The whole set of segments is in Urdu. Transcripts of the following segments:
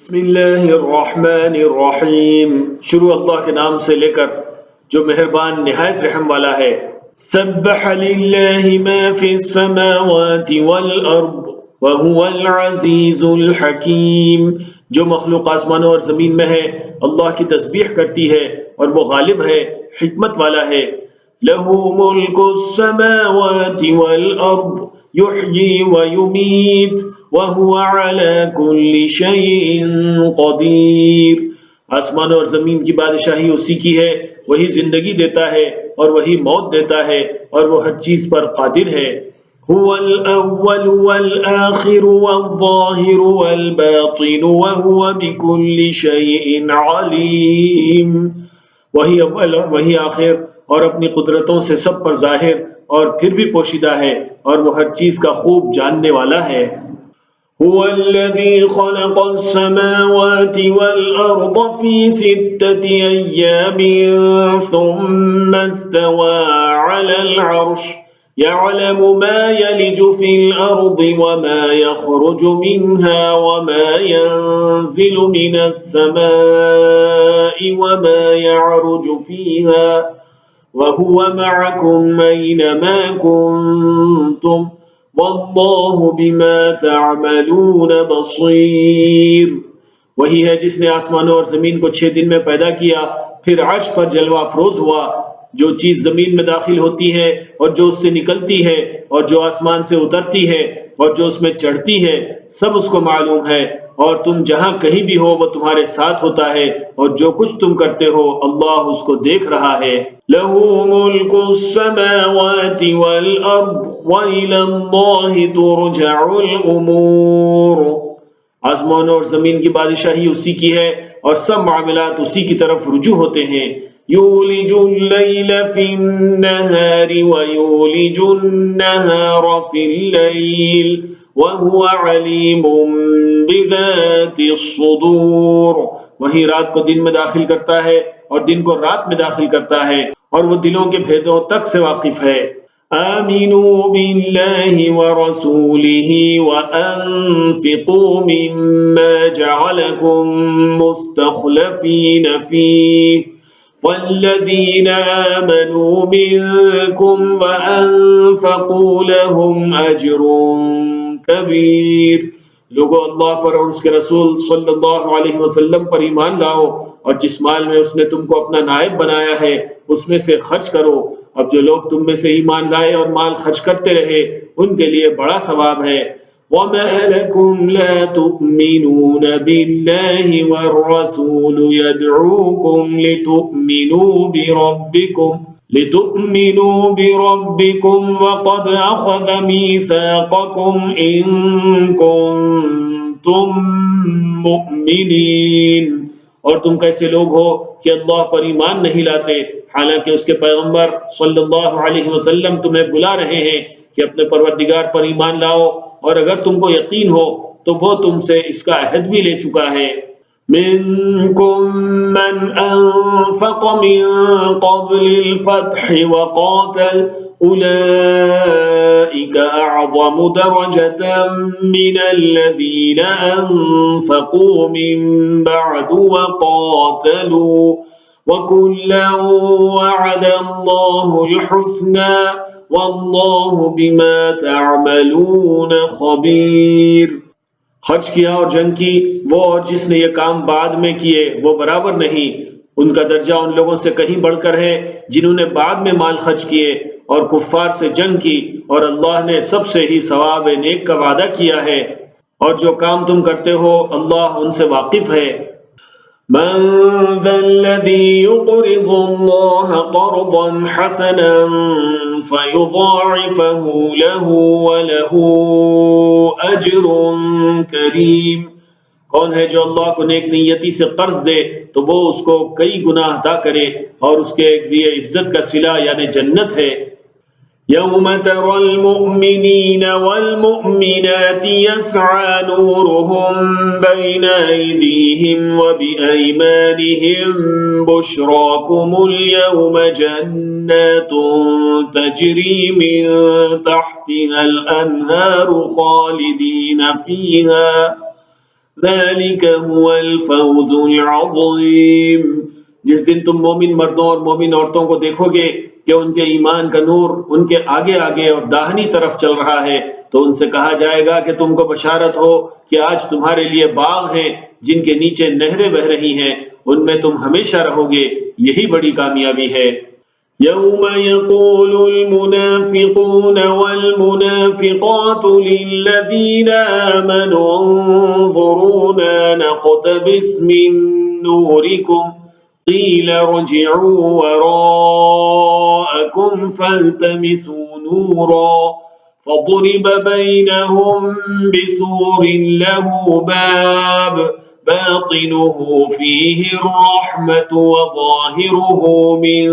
بسم اللہ الرحمن الرحیم۔ شروع اللہ کے نام سے لے کر جو مہربان نہایت رحم والا ہے۔ سبح للہ ما فی السماوات والارض وهو العزیز الحکیم۔ جو مخلوق آسمانوں اور زمین میں ہے اللہ کی تسبیح کرتی ہے اور وہ غالب ہے، حکمت والا ہے۔ لہ ملک السماوات والارض یحیی ویمیت وَهُوَ عَلَى كُلِّ شَيْءٍ قَدِيرٌ۔ آسمان اور زمین کی بادشاہی اسی کی ہے، وہی زندگی دیتا ہے اور وہی موت دیتا ہے اور وہ ہر چیز پر قادر ہے۔ هُوَ الْأَوَّلُ وَالْآخِرُ وَالظَّاهِرُ وَالْبَاطِنُ وَهُوَ بِكُلِّ شَيْءٍ عَلِيمٌ۔ وہی اول اور وہی آخر اور اپنی قدرتوں سے سب پر ظاہر اور پھر بھی پوشیدہ ہے اور وہ ہر چیز کا خوب جاننے والا ہے۔ هو الذي خلق السماوات والأرض في 6 أيام ثم استوى على العرش يعلم ما يلج في الأرض وما يخرج منها وما ينزل من السماء وما يعرج فيها وهو معكم أينما كنتم واللہ بما تعملون بصیر۔ وہی ہے جس نے آسمانوں اور زمین کو 6 دن میں پیدا کیا، پھر عرش پر جلوہ افروز ہوا۔ جو چیز زمین میں داخل ہوتی ہے اور جو اس سے نکلتی ہے اور جو آسمان سے اترتی ہے اور جو اس میں چڑھتی ہے، سب اس کو معلوم ہے، اور تم جہاں کہیں بھی ہو وہ تمہارے ساتھ ہوتا ہے، اور جو کچھ تم کرتے ہو اللہ اس کو دیکھ رہا ہے۔ لَهُ مُلْكُ السَّمَاوَاتِ وَالْأَرْضِ وَإِلَى اللَّهِ تُرْجَعُ الْأُمُورُ۔ آسمانوں اور زمین کی بادشاہی اسی کی ہے اور سب معاملات اسی کی طرف رجوع ہوتے ہیں۔ یولج اللیل فی النہار ویولج النہار فی اللیل وَهُوَ عَلِيمٌ بِذَاتِ الصُّدُورِ۔ وہی رات کو دن میں داخل کرتا ہے اور دن کو رات میں داخل کرتا ہے اور وہ دلوں کے بھیدوں تک سے واقف ہے۔ آمنوا باللہ ورسولہ وانفقوا مما جعلکم مستخلفین فیہ والذین آمنوا منکم وانفقوا لهم اجر کبیر۔ لوگو اللہ پر اور اس کے رسول صلی اللہ علیہ وسلم پر ایمان لاؤ، اور جس مال میں اس نے تم کو اپنا نائب بنایا ہے اس میں سے خرچ کرو۔ اب جو لوگ تم میں سے ایمان لائے اور مال خرچ کرتے رہے ان کے لیے بڑا ثواب ہے۔ وَمَا لَكُمْ لَا تُؤْمِنُونَ بِاللَّهِ وَالرَّسُولُ يَدْعُوكُمْ لِتُؤْمِنُوا بِرَبِّكُمْ وَقَدْ أَخَذَ مِيثَاقَكُمْ إِن كُنتُم مُؤْمِنِينَ۔ اور تم کیسے لوگ ہو کہ اللہ پر ایمان نہیں لاتے حالانکہ اس کے پیغمبر صلی اللہ علیہ وسلم تمہیں بلا رہے ہیں کہ اپنے پروردگار پر ایمان لاؤ، اور اگر تم کو یقین ہو تو وہ تم سے اس کا عہد بھی لے چکا ہے۔ منکم من انفق من قبل الفتح وقاتل اولئک اعظم درجة من الذین انفقوا من بعد وقاتلوا وَكُلًّا وَعَدَ اللَّهُ الْحُسْنَى وَاللَّهُ بِمَا تَعْمَلُونَ خَبِيرٌ۔ خرچ کیا اور جنگ کی، وہ اور جس نے یہ کام بعد میں کیے وہ برابر نہیں۔ ان کا درجہ ان لوگوں سے کہیں بڑھ کر ہے جنہوں نے بعد میں مال خرچ کیے اور کفار سے جنگ کی، اور اللہ نے سب سے ہی ثواب نیک کا وعدہ کیا ہے، اور جو کام تم کرتے ہو اللہ ان سے واقف ہے۔ من ذا الذي يقرض الله قرضا حسنا فيضاعفه له وله أجر كريم۔ کون ہے جو اللہ کو نیک نیتی سے قرض دے تو وہ اس کو کئی گنا عطا کرے اور اس کے لیے عزت کا صلہ یعنی جنت ہے۔ یوم تری المؤمنین والمؤمنات یسعی نورهم بین ایدیہم وبأیمانہم بشراکم اليوم جنات تجری من تحتها الانہار خالدین فیہا ذلك هو الفوز العظیم۔ جس دن تم مومن مردوں اور مومن عورتوں کو دیکھو گے کہ ان کے ایمان کا نور ان کے آگے آگے اور داہنی طرف چل رہا ہے، تو ان سے کہا جائے گا کہ تم کو بشارت ہو کہ آج تمہارے لیے باغ ہیں جن کے نیچے نہریں بہہ رہی ہیں، ان میں تم ہمیشہ رہو گے، یہی بڑی کامیابی ہے۔ يوم يقول المنافقون والمنافقات للذين آمنوا انظرونا نقتبس من نوركم قيل ارجعوا وراءكم فالتمسوا نورا فضرب بينهم بسور له باب باطنه فيه الرحمة وظاهره من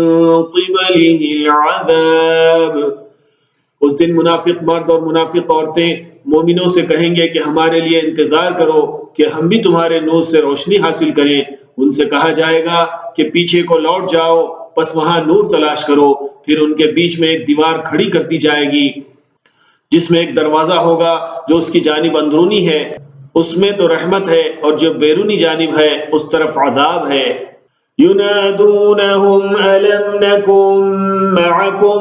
قبله العذاب۔ اس دن منافق مرد اور منافق عورتیں مومنوں سے کہیں گے کہ ہمارے لیے انتظار کرو کہ ہم بھی تمہارے نور سے روشنی حاصل کریں۔ ان سے کہا جائے گا کہ پیچھے کو لوٹ جاؤ، پس وہاں نور تلاش کرو۔ پھر ان کے بیچ میں ایک دیوار کھڑی کر دی جائے گی جس میں ایک دروازہ ہوگا جو اس کی جانب اندرونی ہے، اس میں تو رحمت ہے، اور جو بیرونی جانب ہے اس طرف عذاب ہے۔ ينادونهم ألم نكن معكم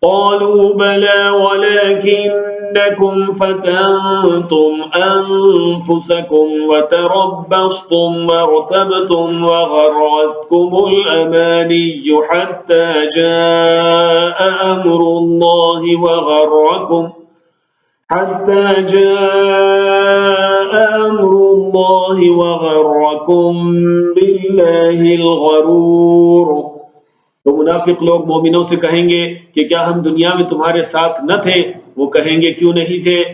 قالوا بلى ولكنكم فتنتم أنفسكم وتربصتم وارتبتم وغرتكم الأماني حتى جاء أمر الله وغركم بالله الغرور۔ تو منافق لوگ مومنوں سے کہیں گے کہ کیا ہم دنیا میں تمہارے ساتھ نہ تھے؟ وہ کہیں گے کیوں نہیں تھے،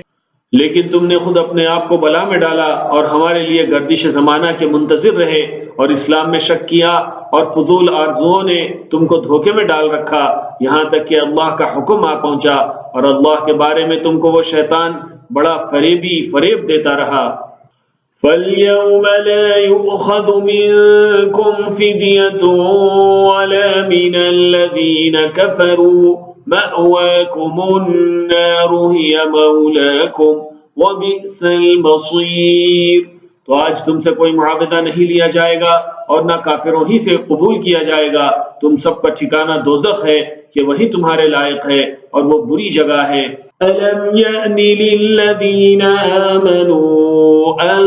لیکن تم نے خود اپنے آپ کو بلا میں ڈالا اور ہمارے لیے گردش زمانہ کے منتظر رہے اور اسلام میں شک کیا، اور فضول آرزوؤں نے تم کو دھوکے میں ڈال رکھا، یہاں تک کہ اللہ کا حکم آ پہنچا اور اللہ کے بارے میں تم کو وہ شیطان بڑا فریب دیتا رہا۔ فَالْيَوْمَ لَا يُؤْخَذُ مِنكُمْ فِدْيَةٌ وَلَا مِنَ الَّذِينَ كَفَرُوا مَأْوَاكُمُ النَّارُ هِيَ مَوْلَاكُمْ وَبِئْسَ الْمَصِيرُ۔ تو آج تم سے کوئی معاوضہ نہیں لیا جائے گا اور نہ کافروں ہی سے قبول کیا جائے گا، تم سب کا ٹھکانہ دوزخ ہے کہ وہی تمہارے لائق ہے اور وہ بری جگہ ہے۔ أَلَمْ يَأْنِ لِلَّذِينَ آمَنُوا أَن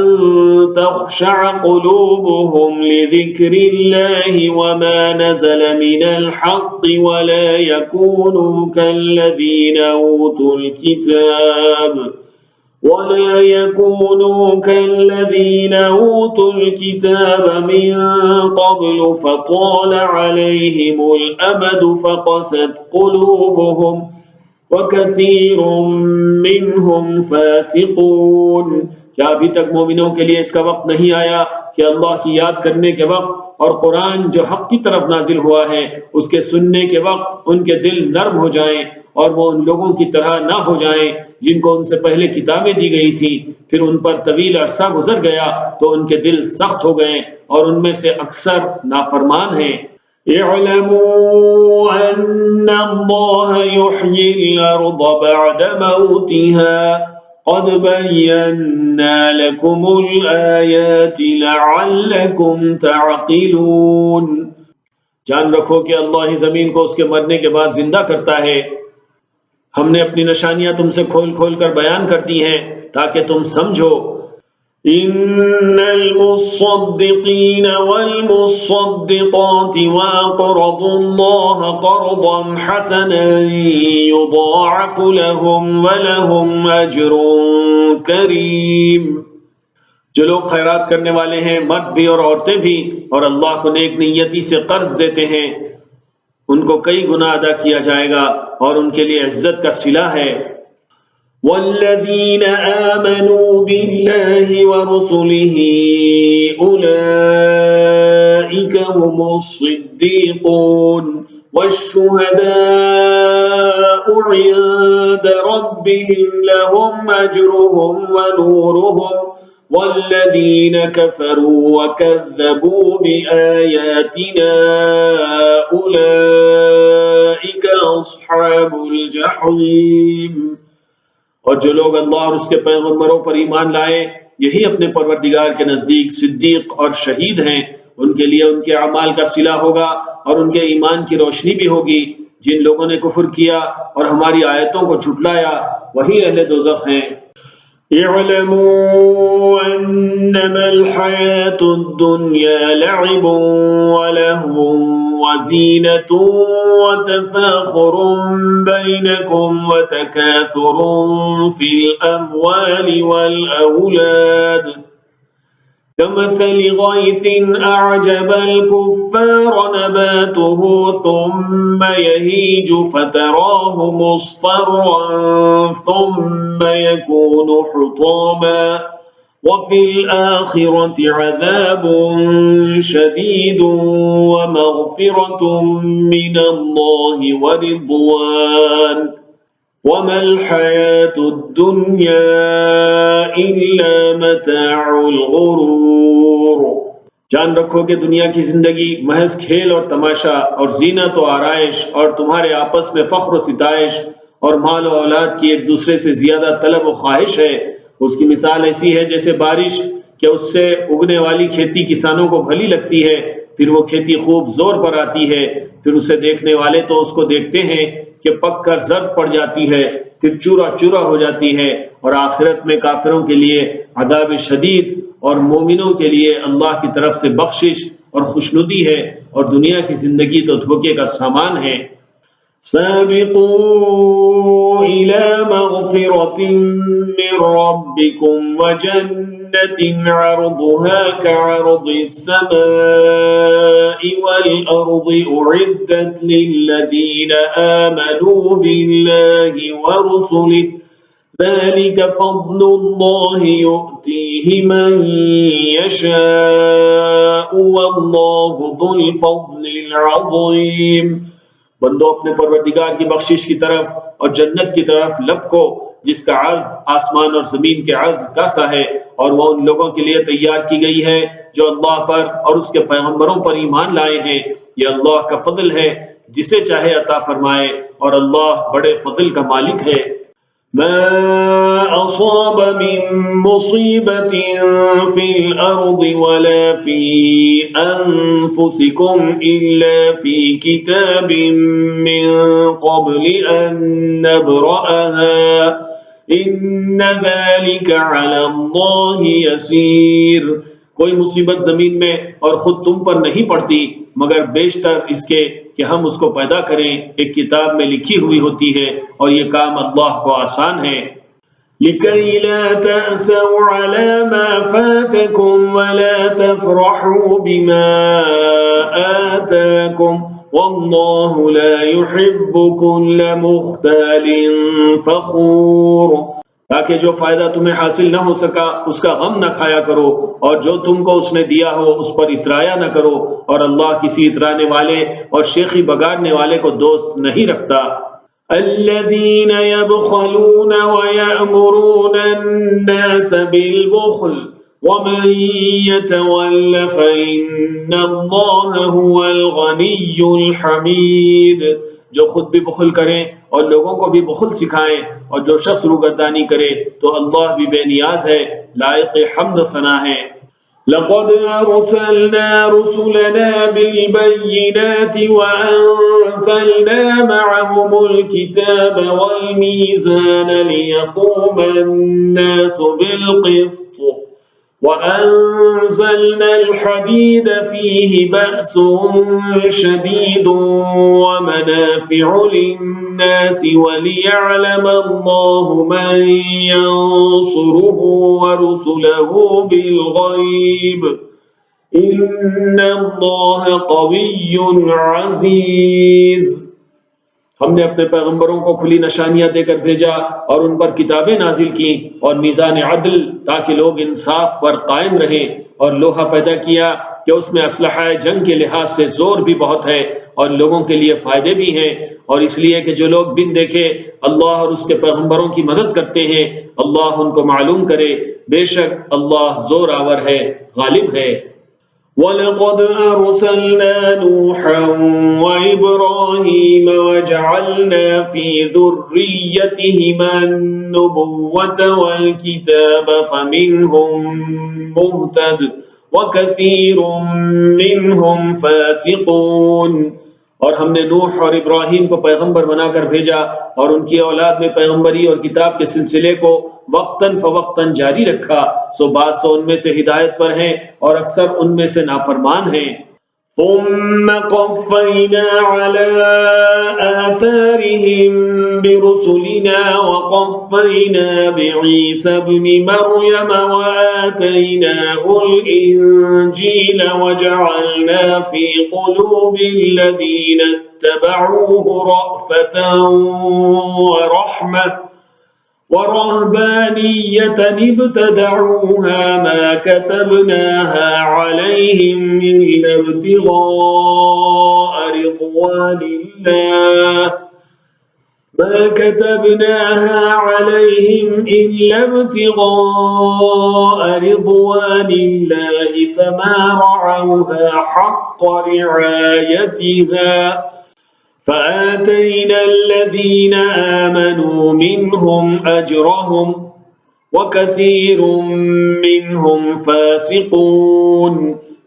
تَخْشَعَ قُلُوبُهُمْ لِذِكْرِ اللَّهِ وَمَا نَزَلَ مِنَ الْحَقِّ وَلَا يَكُونُوا كَالَّذِينَ أُوتُوا الْكِتَابَ مِن قَبْلُ فَطَالَ عَلَيْهِمُ الْأَمَدُ فَقَسَتْ قُلُوبُهُمْ وَكَثِيرٌ مِّنْهُمْ فَاسِقُونَ۔ کیا ابھی تک مومنوں کے لیے اس کا وقت نہیں آیا کہ اللہ کی یاد کرنے کے وقت اور قرآن جو حق کی طرف نازل ہوا ہے اس کے سننے کے وقت ان کے دل نرم ہو جائیں اور وہ ان لوگوں کی طرح نہ ہو جائیں جن کو ان سے پہلے کتابیں دی گئی تھی، پھر ان پر طویل عرصہ گزر گیا تو ان کے دل سخت ہو گئے اور ان میں سے اکثر نافرمان ہیں۔ اعلموا ان اللہ یحیی الارض بعد موتها قد بینا لکم الآیات لعلکم تعقلون۔ جان رکھو کہ اللہ ہی زمین کو اس کے مرنے کے بعد زندہ کرتا ہے۔ ہم نے اپنی نشانیاں تم سے کھول کھول کر بیان کر دی ہیں تاکہ تم سمجھو۔ ان المصدقین والمصدقات واقرضوا اللہ قرضا حسنا یضاعف لهم ولهم اجر کریم۔ جو لوگ خیرات کرنے والے ہیں، مرد بھی اور عورتیں بھی، اور اللہ کو نیک نیتی سے قرض دیتے ہیں، ان کو کئی گنا ادا کیا جائے گا اور ان کے لیے عزت کا صلہ ہے۔ والذین آمنوا باللہ ورسلہ اولئک هم الصدیقون والشہداء عند ربهم لهم اجرهم ونورهم والذین كفروا وكذبوا بآیاتنا اولئک اصحاب الجحیم۔ اور جو لوگ اللہ اور اس کے پیغمبروں پر ایمان لائے یہی اپنے پروردگار کے نزدیک صدیق اور شہید ہیں۔ ان کے لیے ان کے اعمال کا صلہ ہوگا اور ان کے ایمان کی روشنی بھی ہوگی۔ جن لوگوں نے کفر کیا اور ہماری آیتوں کو جھٹلایا وہی اہل دوزخ ہیں۔ اعلموا انما الحیاة الدنیا لعب ولہو وزینة وتفاخر بینکم وتکاثر فی الاموال والاولاد كمثل غيث أعجب الكفار نباته ثم يهيج فتراه مصفرا ثم يكون حطاما وفي الآخرة عذاب شديد ومغفرة من الله ورضوان وَمَا الْحَيَاةُ الدُّنْيَا إِلَّا مَتَاعُ الْغُرُورِ۔ جان رکھو کہ دنیا کی زندگی محض کھیل اور تماشا اور زینت و آرائش اور تمہارے آپس میں فخر و ستائش اور مال و اولاد کی ایک دوسرے سے زیادہ طلب و خواہش ہے۔ اس کی مثال ایسی ہے جیسے بارش کہ اس سے اگنے والی کھیتی کسانوں کو بھلی لگتی ہے، پھر وہ کھیتی خوب زور پر آتی ہے، پھر اسے دیکھنے والے تو اس کو دیکھتے ہیں کہ پک کر زرد پڑ جاتی ہے، پھر چورا چورا ہو جاتی ہے، اور آخرت میں کافروں کے لیے عذاب شدید اور مومنوں کے لیے اللہ کی طرف سے بخشش اور خوشنودی ہے، اور دنیا کی زندگی تو دھوکے کا سامان ہے۔ سابقوا إلى مغفرة من ربكم وجنة عرضها كعرض السماء والأرض أعدت للذين آمنوا بالله ورسله ذلك فضل الله يؤتيه من يشاء والله ذو الفضل العظيم۔ بندو اپنے پروردگار کی بخشش کی طرف اور جنت کی طرف لپکو جس کا عرض آسمان اور زمین کے عرض کا سا ہے، اور وہ ان لوگوں کے لیے تیار کی گئی ہے جو اللہ پر اور اس کے پیغمبروں پر ایمان لائے ہیں۔ یہ اللہ کا فضل ہے، جسے چاہے عطا فرمائے، اور اللہ بڑے فضل کا مالک ہے۔ ما أصاب من مصيبة في الأرض ولا في أنفسكم إلا في كتاب من قبل أن نبرأها إن ذلك على الله يسير۔ کوئی مصیبت زمین میں اور خود تم پر نہیں پڑتی مگر بیشتر اس کے کہ ہم اس کو پیدا کریں، ایک کتاب میں لکھی ہوئی ہوتی ہے، اور یہ کام اللہ کو آسان ہے۔ لِكَيْ لَا تَأْسَوْا عَلَى مَا فَاتَكُمْ وَلَا تَفْرَحُوا بِمَا آتَاكُمْ وَاللَّهُ لَا يُحِبُّ كُلَّ مُخْتَالٍ فَخُورٍ۔ تاکہ جو فائدہ تمہیں حاصل نہ ہو سکا اس کا غم نہ کھایا کرو، اور جو تم کو اس نے دیا ہو اس پر اترایا نہ کرو، اور اللہ کسی اترانے والے اور شیخی بگاڑنے والے کو دوست نہیں رکھتا۔ الذین یبخلون ویأمرون الناس بالبخل ومن يتول فإن اللہ هو الغنی الحمید۔ جو خود بھی بخل کریں اور لوگوں کو بھی بخل سکھائیں، اور جو شخص روگردانی کرے تو اللہ بھی بے نیاز ہے، لائق حمد و ثنا ہے۔ لقد أرسلنا رسلنا بالبينات وأنزلنا معهم الكتاب والميزان ليقوم الناس بالقسط وأنزلنا الحديد فيه بأس شديد ومنافع للناس وليعلم الله من ينصره ورسله بالغيب إن الله قوي عزيز۔ ہم نے اپنے پیغمبروں کو کھلی نشانیاں دے کر بھیجا اور ان پر کتابیں نازل کی اور میزان عدل تاکہ لوگ انصاف پر قائم رہیں، اور لوہا پیدا کیا کہ اس میں اسلحہ جنگ کے لحاظ سے زور بھی بہت ہے اور لوگوں کے لیے فائدے بھی ہیں، اور اس لیے کہ جو لوگ بن دیکھے اللہ اور اس کے پیغمبروں کی مدد کرتے ہیں اللہ ان کو معلوم کرے، بے شک اللہ زور آور ہے، غالب ہے۔ وَلَقَدْ أَرْسَلْنَا نُوحًا وَإِبْرَاهِيمَ وَجَعَلْنَا فِي ذُرِّيَّتِهِمَا النُّبُوَّةَ وَالْكِتَابَ فَمِنْهُم مُّهْتَدٍ وَكَثِيرٌ مِّنْهُمْ فَاسِقُونَ۔ اور ہم نے نوح اور ابراہیم کو پیغمبر بنا کر بھیجا اور ان کی اولاد میں پیغمبری اور کتاب کے سلسلے کو وقتاً فوقتاً جاری رکھا، سو بعض تو ان میں سے ہدایت پر ہیں اور اکثر ان میں سے نافرمان ہیں۔ ثم قفينا على آثارهم برسلنا وقفينا بعيسى ابن مريم وآتيناه الإنجيل وجعلنا في قلوب الذين اتبعوه رأفة ورحمة ورهبانية ابتدعوها ما كتبناها عليهم إلا ابتغاء رضوان الله فما رعوها حق رعايتها فآتينا الذين آمنوا منهم أجرهم وكثير منهم فاسقون۔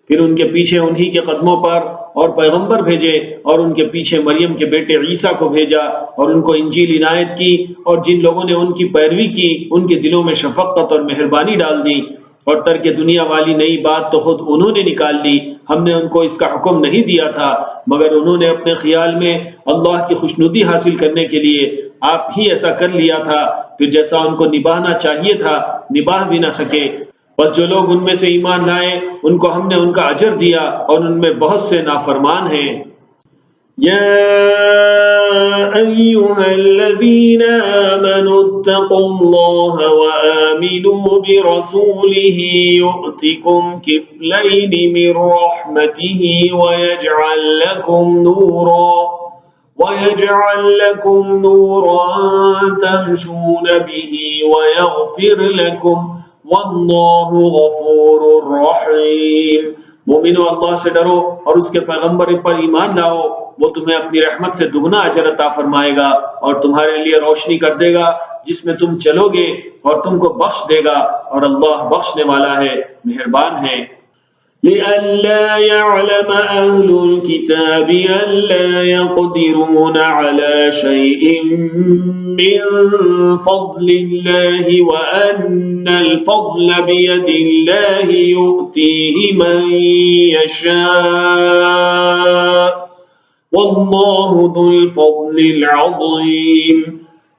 پھر ان کے پیچھے انہی کے قدموں پر اور پیغمبر بھیجے اور ان کے پیچھے مریم کے بیٹے عیسیٰ کو بھیجا اور ان کو انجیل عنایت کی، اور جن لوگوں نے ان کی پیروی کی ان کے دلوں میں شفقت اور مہربانی ڈال دی، اور ترک دنیا والی نئی بات تو خود انہوں نے نکال لی، ہم نے ان کو اس کا حکم نہیں دیا تھا، مگر انہوں نے اپنے خیال میں اللہ کی خوشنودی حاصل کرنے کے لیے آپ ہی ایسا کر لیا تھا، پھر جیسا ان کو نبھانا چاہیے تھا نبھا بھی نہ سکے۔ بس جو لوگ ان میں سے ایمان لائے ان کو ہم نے ان کا اجر دیا اور ان میں بہت سے نافرمان ہیں۔ یا ایھا الذین آمنوا اتقوا اللہ وآمنوا برسولہ یؤتکم کفلین من رحمتہ ويجعل لكم نورا تمشون به ويغفر لكم واللہ غفور رحیم۔ مومنو، اللہ سے ڈرو اور اس کے پیغمبر پر ایمان لاؤ، وہ تمہیں اپنی رحمت سے دگنا اجر عطا فرمائے گا اور تمہارے لیے روشنی کر دے گا جس میں تم چلو گے اور تم کو بخش دے گا، اور اللہ بخشنے والا ہے، مہربان ہے۔ لئلا يعلم أهل الكتاب ألا يقدرون على شيء من فضل الله وأن الفضل بيد الله يؤتيه من يشاء والله ذو الفضل العظيم۔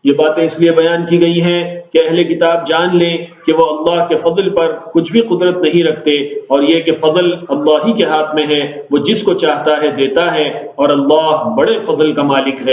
یہ باتیں اس لیے بیان کی گئی ہیں کہ اہل کتاب جان لیں کہ وہ اللہ کے فضل پر کچھ بھی قدرت نہیں رکھتے، اور یہ کہ فضل اللہ ہی کے ہاتھ میں ہے، وہ جس کو چاہتا ہے دیتا ہے، اور اللہ بڑے فضل کا مالک ہے۔